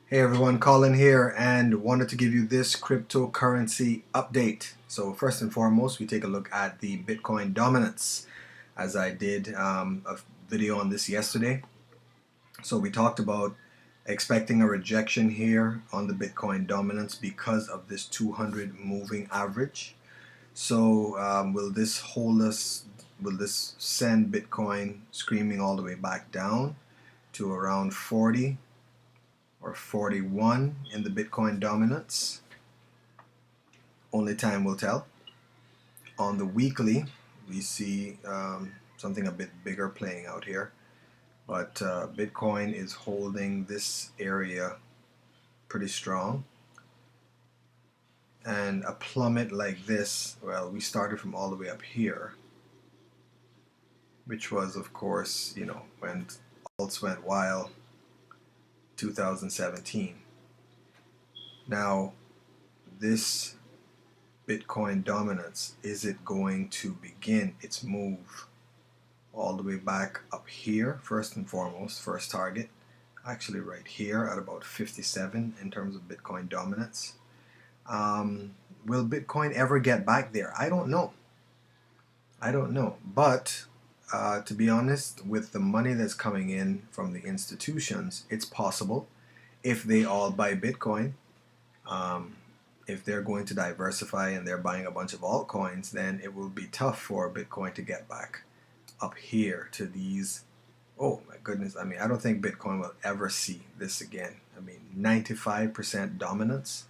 Hey everyone, Colin here, and wanted to give you this cryptocurrency update. So first and foremost, we take a look at the Bitcoin dominance, as I did a video on this yesterday. So we talked about expecting a rejection here on the Bitcoin dominance because of this 200 moving average. So will this hold us? Will this send Bitcoin screaming all the way back down to around 40? Or 41 in the Bitcoin dominance? Only time will tell. On the weekly, we see something a bit bigger playing out here, but Bitcoin is holding this area pretty strong. And a plummet like this, well, we started from all the way up here, which was, of course, when alts went wild, 2017. Now, this Bitcoin dominance, is it going to begin its move all the way back up here? First and foremost, first target actually right here at about 57 in terms of Bitcoin dominance. Will Bitcoin ever get back there? I don't know, but to be honest, with the money that's coming in from the institutions, it's possible, if they all buy Bitcoin. If they're going to diversify and they're buying a bunch of altcoins, then it will be tough for Bitcoin to get back up here to these. Oh my goodness, I don't think Bitcoin will ever see this again. 95% dominance,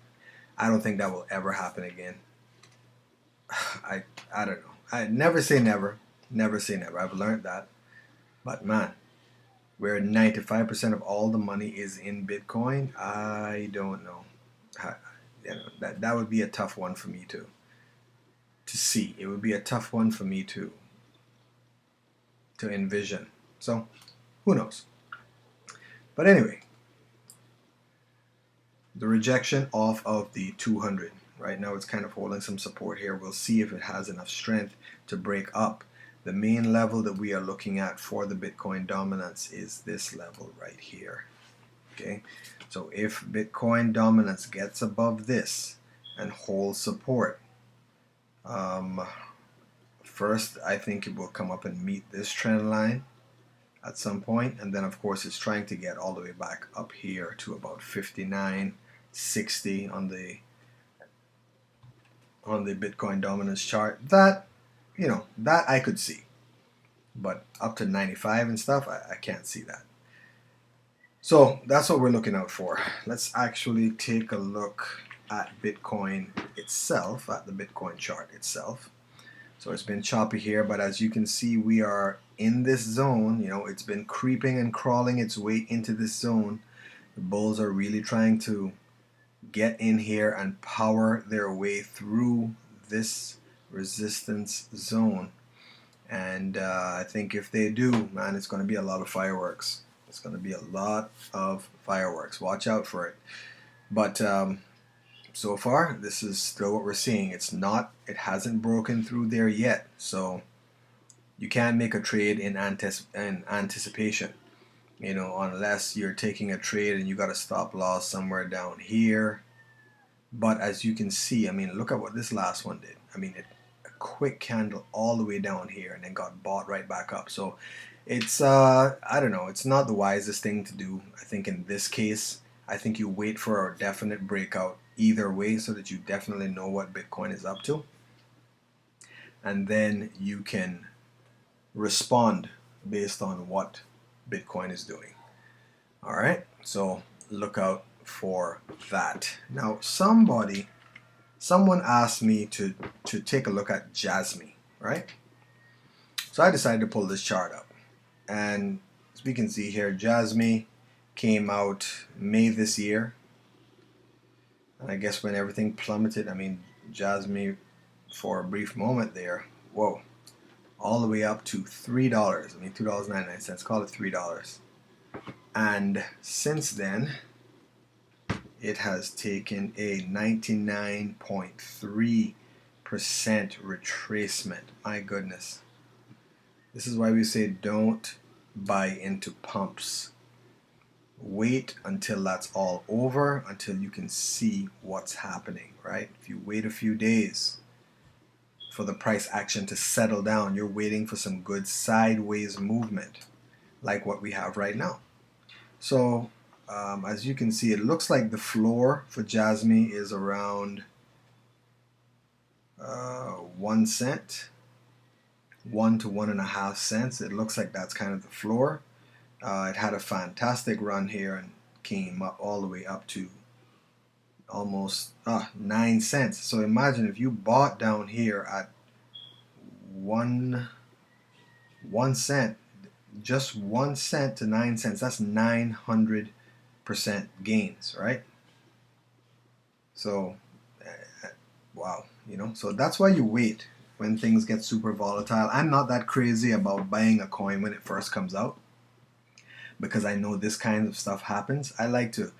I don't think that will ever happen again. I don't know. I never say never. Never say never. I've learned that. But man, where 95% of all the money is in Bitcoin, I don't know. That would be a tough one for me to see. It would be a tough one for me to envision. So who knows? But anyway, the rejection off of the 200. Right now it's kind of holding some support here. We'll see if it has enough strength to break up. The main level that we are looking at for the Bitcoin dominance is this level right here. Okay, so if Bitcoin dominance gets above this and holds support, first I think it will come up and meet this trend line at some point, and then of course it's trying to get all the way back up here to about 59.60 on the Bitcoin dominance chart. That that I could see, but up to 95 and stuff, I can't see that. So that's what we're looking out for. Let's actually take a look at Bitcoin itself, at the Bitcoin chart itself. So it's been choppy here, but as you can see, we are in this zone. It's been creeping and crawling its way into this zone. The bulls are really trying to get in here and power their way through this resistance zone. And I think if they do, man, it's going to be a lot of fireworks. It's going to be a lot of fireworks. Watch out for it. But so far, this is still what we're seeing. It hasn't broken through there yet. So you can't make a trade in anticipation, unless you're taking a trade and you got a stop loss somewhere down here. But as you can see, look at what this last one did. A quick candle all the way down here and then got bought right back up. So it's I don't know, it's not the wisest thing to do. I think in this case, I think you wait for a definite breakout either way so that you definitely know what Bitcoin is up to, and then you can respond based on what Bitcoin is doing. All right, so look out for that. Now someone asked me to take a look at Jasmy, right? So I decided to pull this chart up, and as we can see here, Jasmy came out May this year, and I guess when everything plummeted, Jasmy for a brief moment there, whoa, all the way up to $3. $2.99, call it $3. And since then, it has taken a 99.3% retracement. My goodness. This is why we say don't buy into pumps. wait until that's all over, until you can see what's happening, right? If you wait a few days for the price action to settle down, you're waiting for some good sideways movement like what we have right now. So as you can see, it looks like the floor for Jasmy is around 1 cent, 1 to 1.5 cents. It looks like that's kind of the floor. It had a fantastic run here and came up all the way up to almost 9 cents. So imagine if you bought down here at 1 cent, just 1 cent to 9 cents, that's 900% gains, right? So wow, you know, so that's why you wait when things get super volatile. I'm not that crazy about buying a coin when it first comes out, because I know this kind of stuff happens. I like to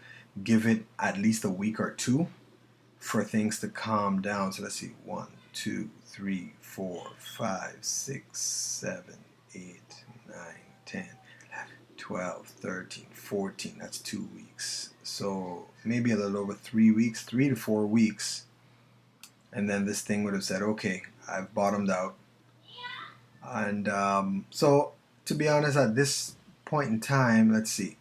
give it at least a week or two for things to calm down. So let's see, 1, 2, 3, 4, 5, 6, 7, 8, 9, 10, 11, 12, 13, 14. That's 2 weeks. So maybe a little over 3 weeks, 3 to 4 weeks. And then this thing would have said, okay, I've bottomed out. And so to be honest, at this point in time, let's see.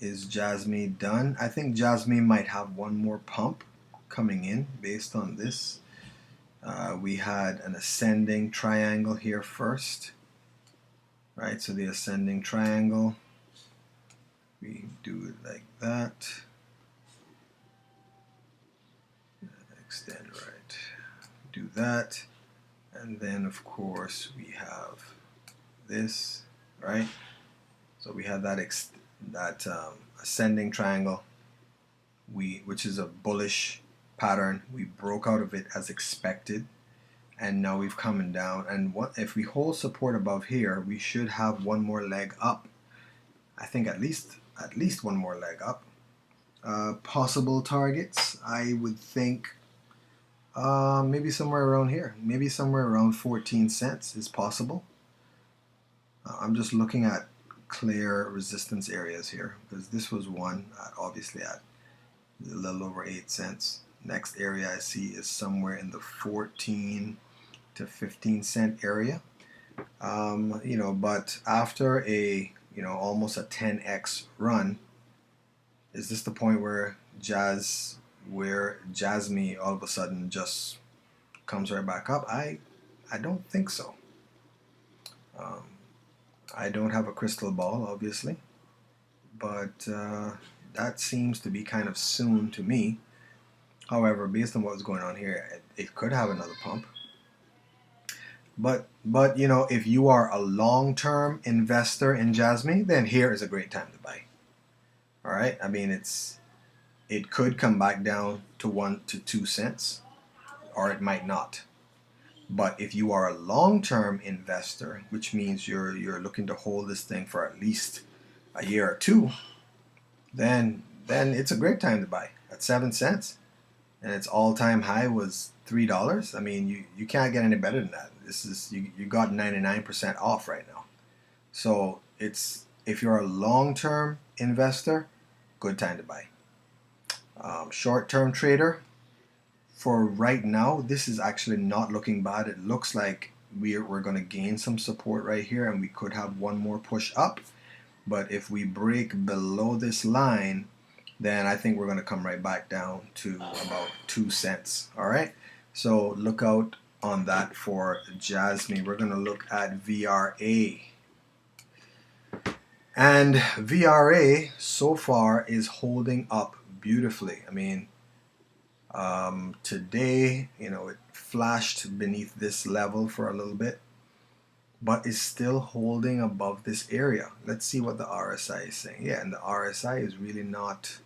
Is Jasmy done? I think Jasmy might have one more pump coming in based on this. We had an ascending triangle here first, right? So the ascending triangle, we do it like that. Extend right, do that, and then of course we have this, right? So we have that ascending triangle, which is a bullish pattern. We broke out of it as expected, and now we've come down. And if we hold support above here, we should have one more leg up. I think at least one more leg up. Possible targets, I would think. Maybe somewhere around here. Maybe somewhere around 14 cents is possible. I'm just looking at clear resistance areas here, because this was one, obviously at a little over 8 cents. Next area I see is somewhere in the 14 to 15 cent area. You know, but after a, you know, almost a 10x run, is this the point where Jasmy all of a sudden just comes right back up? I don't think so. I don't have a crystal ball, obviously, but that seems to be kind of soon to me. However, based on what's going on here, it could have another pump. But you know, if you are a long-term investor in Jasmy, then here is a great time to buy. All right, I mean, it could come back down to 1 to 2 cents, or it might not. But if you are a long-term investor, which means you're looking to hold this thing for at least a year or two, then it's a great time to buy at 7 cents, and its all-time high was $3. I mean, you can't get any better than that. This is you got 99% off right now. So it's, if you're a long-term investor, good time to buy. Short-term trader, for right now, this is actually not looking bad. It looks like we're going to gain some support right here, and we could have one more push up. But if we break below this line, then I think we're going to come right back down to about 2 cents. All right, so look out on that for Jasmy. We're going to look at VRA. And VRA so far is holding up beautifully. I mean, today, you know, it flashed beneath this level for a little bit, but is still holding above this area. Let's see what the RSI is saying. Yeah, and the RSI is really not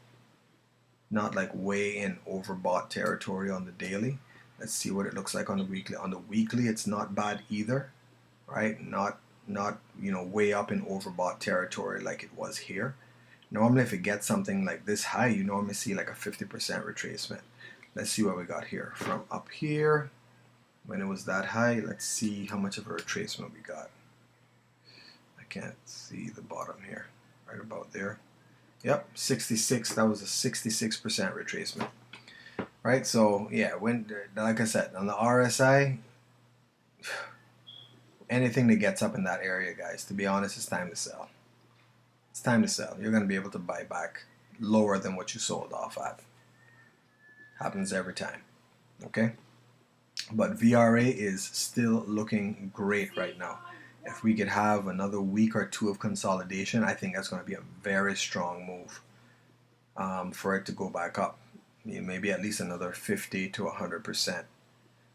like way in overbought territory on the daily. Let's see what it looks like on the weekly. On the weekly, it's not bad either, right? Not you know, way up in overbought territory like it was here. Normally, if it gets something like this high, you normally see like a 50% retracement. Let's see what we got here. From up here, when it was that high, let's see how much of a retracement we got. can't see the bottom here. Right about there. Yep, 66. That was a 66% retracement. Right, so yeah, when, like I said, on the RSI, anything that gets up in that area, guys, to be honest, it's time to sell. It's time to sell. You're going to be able to buy back lower than what you sold off at. Happens every time. Okay? But VRA is still looking great right now. If we could have another week or two of consolidation, I think that's going to be a very strong move for it to go back up. Maybe at least another 50 to 100%.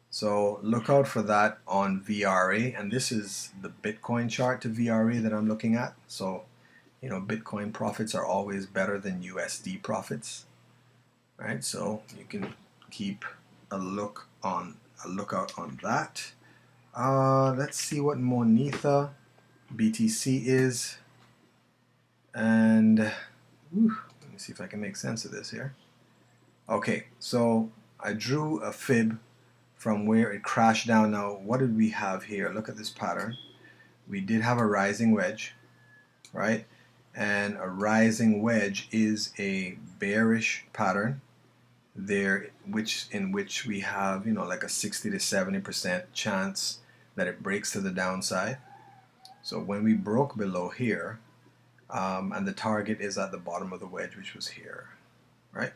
So look out for that on VRA. And this is the Bitcoin chart to VRA that I'm looking at. So, you know, Bitcoin profits are always better than USD profits. Right? So you can keep a lookout on that. Let's see what Montha BTC is, and let me see if I can make sense of this here. Okay, so I drew a fib from where it crashed down. Now, what did we have here? Look at this pattern. We did have a rising wedge, right? And a rising wedge is a bearish pattern there, in which we have, you know, like a 60 to 70% chance that it breaks to the downside. So when we broke below here, and the target is at the bottom of the wedge, which was here, right?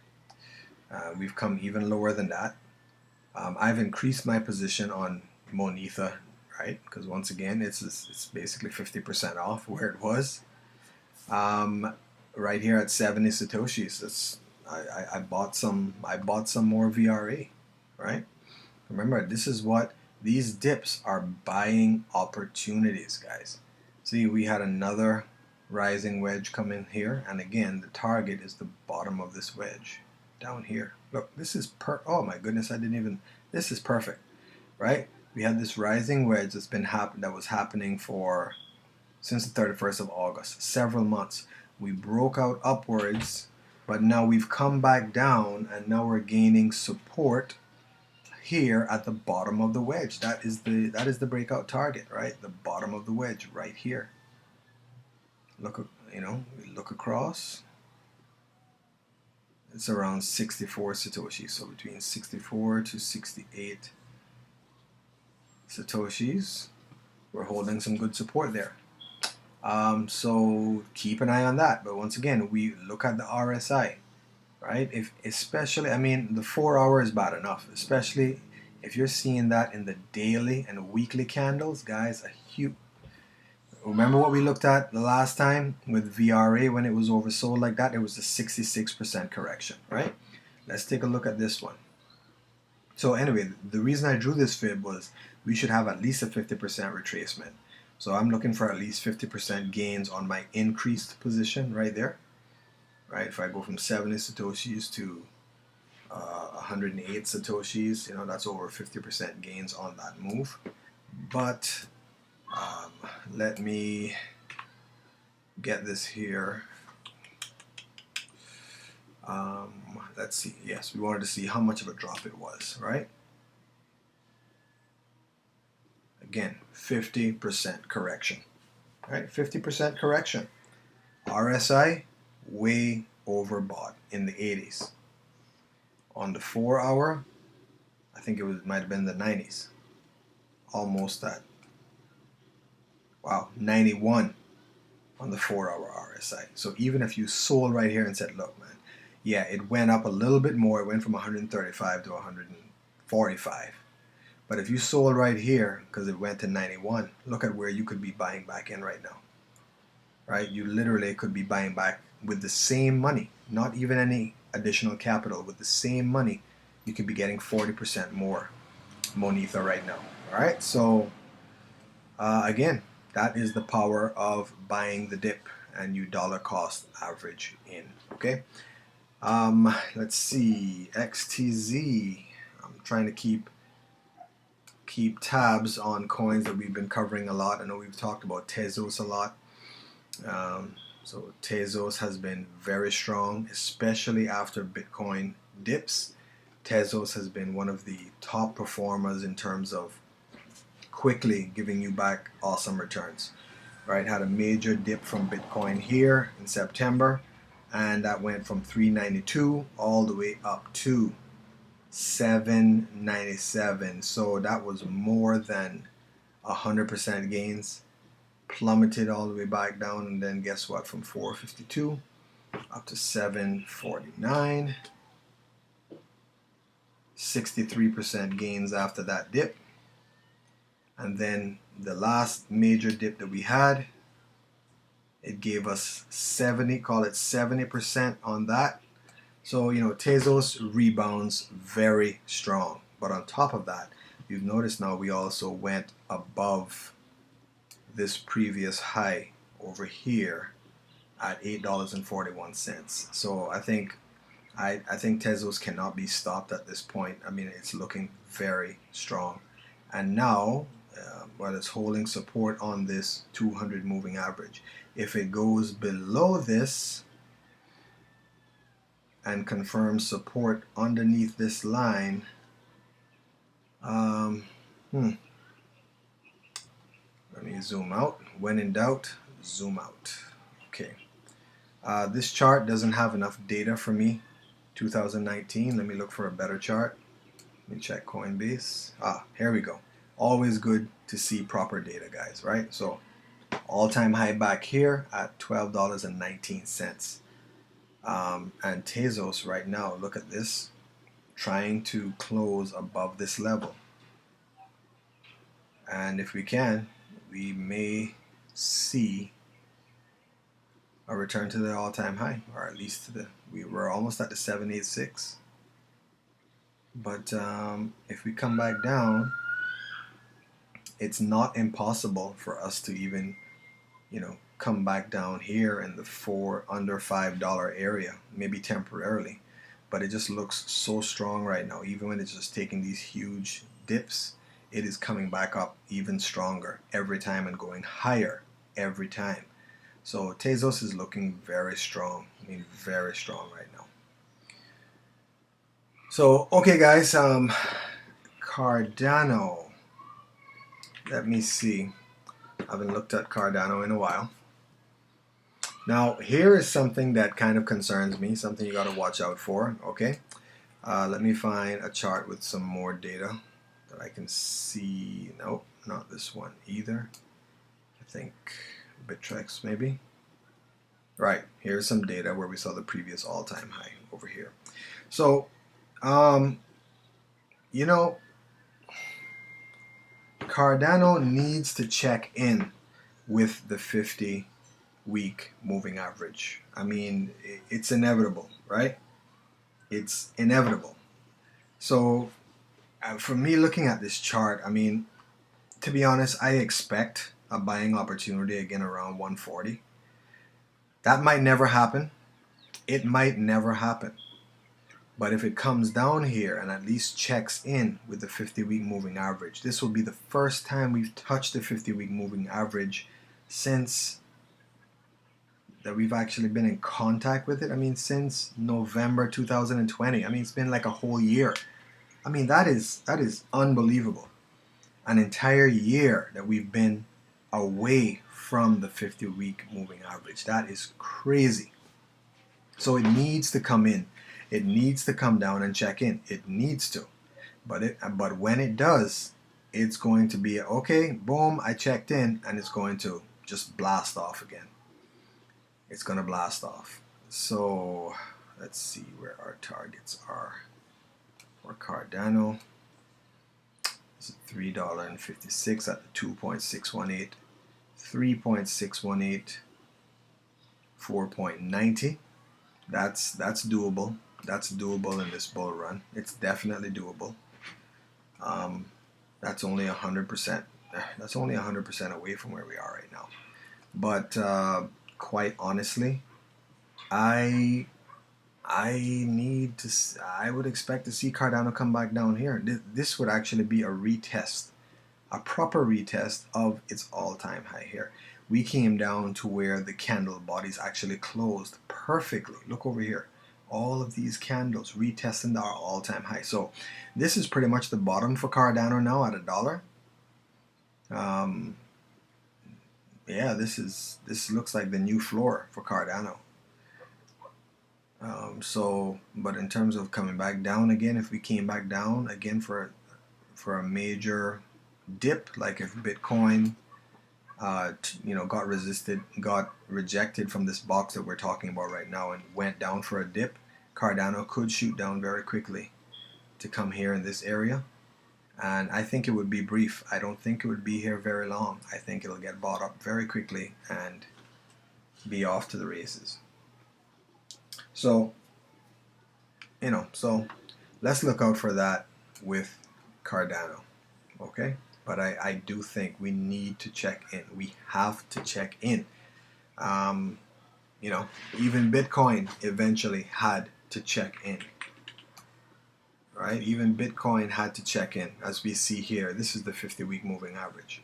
We've come even lower than that. I've increased my position on Montha, right? Because once again, it's basically 50% off where it was. Right here at 70 satoshis. I bought some more VRA, right? Remember, this is what these dips are, buying opportunities, guys. See, we had another rising wedge come in here, and again, the target is the bottom of this wedge down here. Look, this is oh my goodness, this is perfect, right? We had this rising wedge that was happening since the 31st of August, several months. We broke out upwards, but now we've come back down, and now we're gaining support here at the bottom of the wedge. That is the breakout target, right? The bottom of the wedge right here. Look, you know, we look across. It's around 64 satoshis, so between 64 to 68 satoshis. We're holding some good support there. So keep an eye on that. But once again, we look at the RSI, right? Especially, I mean, the 4 hour is bad enough, especially if you're seeing that in the daily and weekly candles, guys. Remember what we looked at the last time with VRA when it was oversold like that? It was a 66% correction, right? Let's take a look at this one. So anyway, the reason I drew this fib was we should have at least a 50% retracement. So I'm looking for at least 50% gains on my increased position right there. Right? If I go from 70 satoshis to 108 satoshis, you know, that's over 50% gains on that move. But let me get this here. Let's see. Yes, we wanted to see how much of a drop it was, right? Again, 50% correction, right? 50% correction. RSI, way overbought in the 80s. On the 4 hour, I think might have been the 90s. Almost that. Wow, 91 on the 4 hour RSI. So even if you sold right here and said, look, man, yeah, it went up a little bit more. It went from 135 to 145. But if you sold right here because it went to 91, look at where you could be buying back in right now. Right? You literally could be buying back with the same money, not even any additional capital. With the same money, you could be getting 40% more Montha right now. All right? So, again, that is the power of buying the dip and you dollar cost average in. Okay? Let's see. XTZ. I'm trying to keep tabs on coins that we've been covering a lot. I know we've talked about Tezos a lot. So Tezos has been very strong, especially after Bitcoin dips. Tezos has been one of the top performers in terms of quickly giving you back awesome returns. right? Had a major dip from Bitcoin here in September, and that went from 392 all the way up to 797. So that was more than 100% gains. Plummeted all the way back down, and then guess what? From 452 up to 749. 63% gains after that dip. And then the last major dip that we had, it gave us 70, call it 70% on that. So, you know, Tezos rebounds very strong. But on top of that, you've noticed now we also went above this previous high over here at $8.41. So I think Tezos cannot be stopped at this point. I mean, it's looking very strong. And now, while it's holding support on this 200 moving average, if it goes below this and confirms support underneath this line, let me zoom out. When in doubt, zoom out. Okay. This chart doesn't have enough data for me. 2019. Let me look for a better chart. Let me check Coinbase. Here we go. Always good to see proper data, guys, right? So all-time high back here at $12.19. And Tezos right now, look at this, trying to close above this level. And if we can, we may see a return to the all-time high, or at least to the, we were almost at the 786. But if we come back down, it's not impossible for us to even, you know, come back down here in the under $5 area, maybe temporarily. But it just looks so strong right now. Even when it's just taking these huge dips, it is coming back up even stronger every time and going higher every time. So Tezos is looking very strong. I mean, very strong right now. So, okay guys, Cardano. Let me see. I haven't looked at Cardano in a while. Now, here is something that kind of concerns me, something you got to watch out for, okay? Let me find a chart with some more data that I can see. Nope, not this one either. I think Bittrex maybe. Right, here's some data where we saw the previous all-time high over here. So, you know, Cardano needs to check in with the 50-week moving average. I mean, it's inevitable, right? It's inevitable. So, for me looking at this chart, I mean, to be honest, I expect a buying opportunity again around 140. That might never happen. It might never happen. But if it comes down here and at least checks in with the 50-week moving average, this will be the first time we've touched the 50-week moving average since that we've actually been in contact with it. I mean, since November 2020. I mean, it's been like a whole year. I mean, that is unbelievable. An entire year that we've been away from the 50-week moving average. That is crazy. So it needs to come in. It needs to come down and check in. It needs to. But when it does, it's going to be, okay, boom, I checked in, and it's going to just blast off again. It's going to blast off. So let's see where our targets are for Cardano. It's $3.56 at the 2.618, 3.618, 4.90. That's doable. That's doable in this bull run. It's definitely doable. That's only 100%. That's only 100% away from where we are right now. But quite honestly, I would expect to see Cardano come back down here. This would actually be a retest, a proper retest of its all-time high here. We came down to where the candle bodies actually closed perfectly. Look over here. All of these candles retesting our all-time high. So this is pretty much the bottom for Cardano now at $1. yeah, this looks like the new floor for Cardano. So, but in terms of coming back down again, if we came back down again for a major dip, like if Bitcoin, got rejected from this box that we're talking about right now and went down for a dip, Cardano could shoot down very quickly to come here in this area. And I think it would be brief. I don't think it would be here very long. I think it'll get bought up very quickly and be off to the races. So, so let's look out for that with Cardano. Okay? But I do think we need to check in. We have to check in. Even Bitcoin eventually had to check in. Right? Even Bitcoin had to check in. As we see here, this is the 50-week moving average.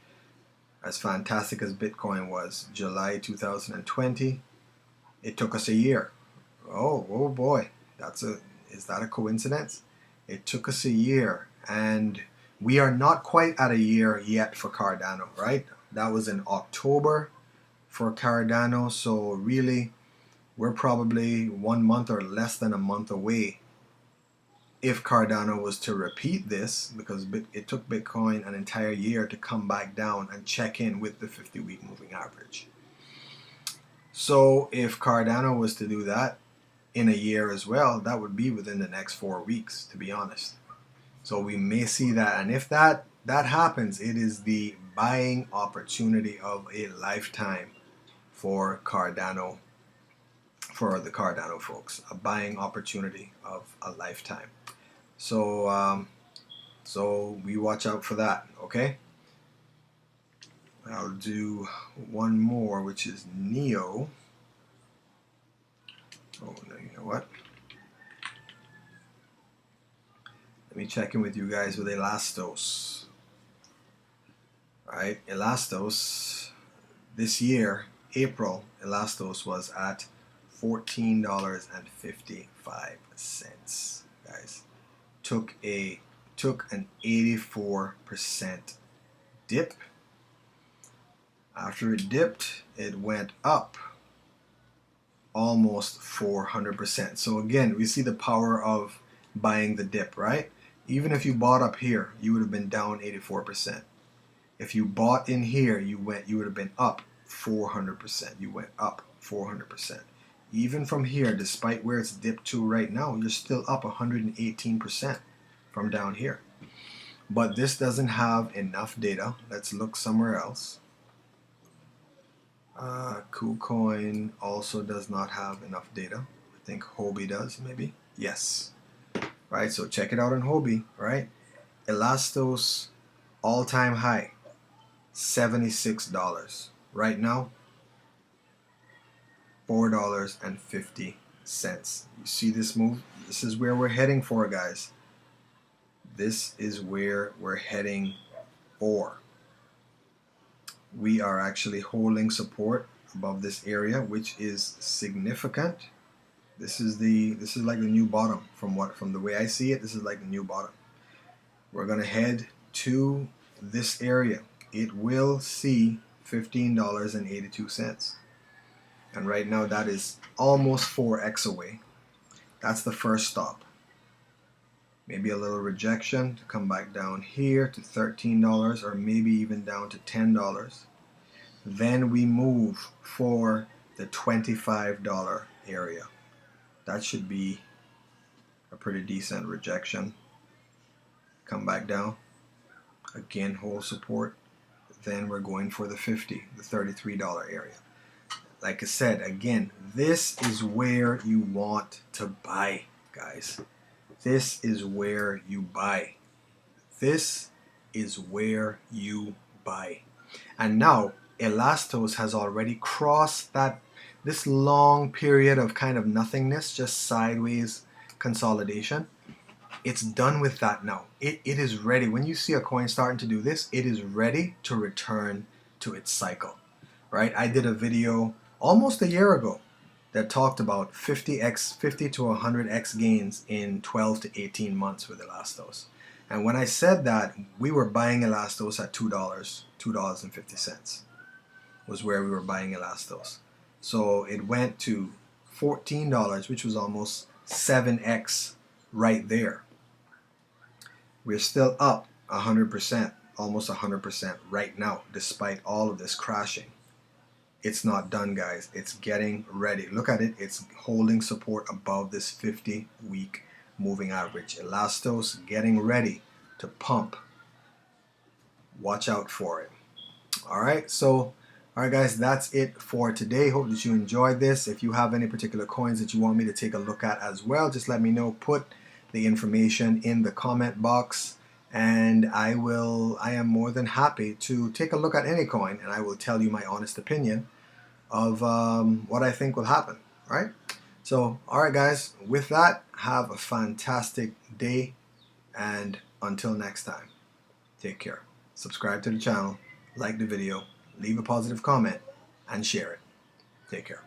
As fantastic as Bitcoin was, July 2020, it took us a year. Oh boy, is that a coincidence? It took us a year, and we are not quite at a year yet for Cardano, right? That was in October for Cardano, so really we're probably 1 month or less than a month away if Cardano was to repeat this, because it took Bitcoin an entire year to come back down and check in with the 50-week moving average. So if Cardano was to do that in a year as well, that would be within the next 4 weeks, to be honest. So we may see that, and if that happens, it is the buying opportunity of a lifetime for Cardano, for the Cardano folks, a buying opportunity of a lifetime. So so we watch out for that. Okay, I'll do one more, which is Neo. Oh no, you know what? Let me check in with you guys with Elastos. Alright, Elastos, this year, April, Elastos was at $14.55, guys. Took an 84% dip. After it dipped, it went up almost 400%. So again, we see the power of buying the dip, right? Even if you bought up here, you would have been down 84%. If you bought in here, you would have been up 400%. You went up 400%. Even from here, despite where it's dipped to right now, you're still up 118% from down here. But this doesn't have enough data. Let's look somewhere else. KuCoin also does not have enough data. I think Huobi does, maybe. Yes. Right, so check it out on Huobi, right? Elastos all-time high, $76. Right now, $4.50. You see this move? This is where we're heading for, guys. This is where we're heading for. We are actually holding support above this area, which is significant. This is like the new bottom from the way I see it. This is like the new bottom. We're gonna head to this area. It will see $15.82, and right now that is almost 4x away. That's the first stop. Maybe a little rejection to come back down here to $13, or maybe even down to $10. Then we move for the $25 area. That should be a pretty decent rejection. Come back down. Again, hold support. Then we're going for the $33 area. Like I said, again, this is where you want to buy, guys. This is where you buy. This is where you buy. And now Elastos has already crossed this long period of kind of nothingness, just sideways consolidation. It's done with that now. It is ready. When you see a coin starting to do this, it is ready to return to its cycle, right? I did a video almost a year ago that talked about 50 to 100x gains in 12 to 18 months with Elastos. And when I said that, we were buying Elastos at $2.50. was where we were buying Elastos. So it went to $14, which was almost 7x right there. We're still up 100%, almost 100% right now, despite all of this crashing. It's not done, guys. It's getting ready. Look at it. It's holding support above this 50-week moving average. Elastos getting ready to pump. Watch out for it. All right, guys, that's it for today. Hope that you enjoyed this. If you have any particular coins that you want me to take a look at as well, just let me know. Put the information in the comment box, and I am more than happy to take a look at any coin, and I will tell you my honest opinion of what I think will happen. All right, so all right, guys, with that, have a fantastic day, and until next time, take care. Subscribe to the channel, like the video, leave a positive comment, and share it. Take care.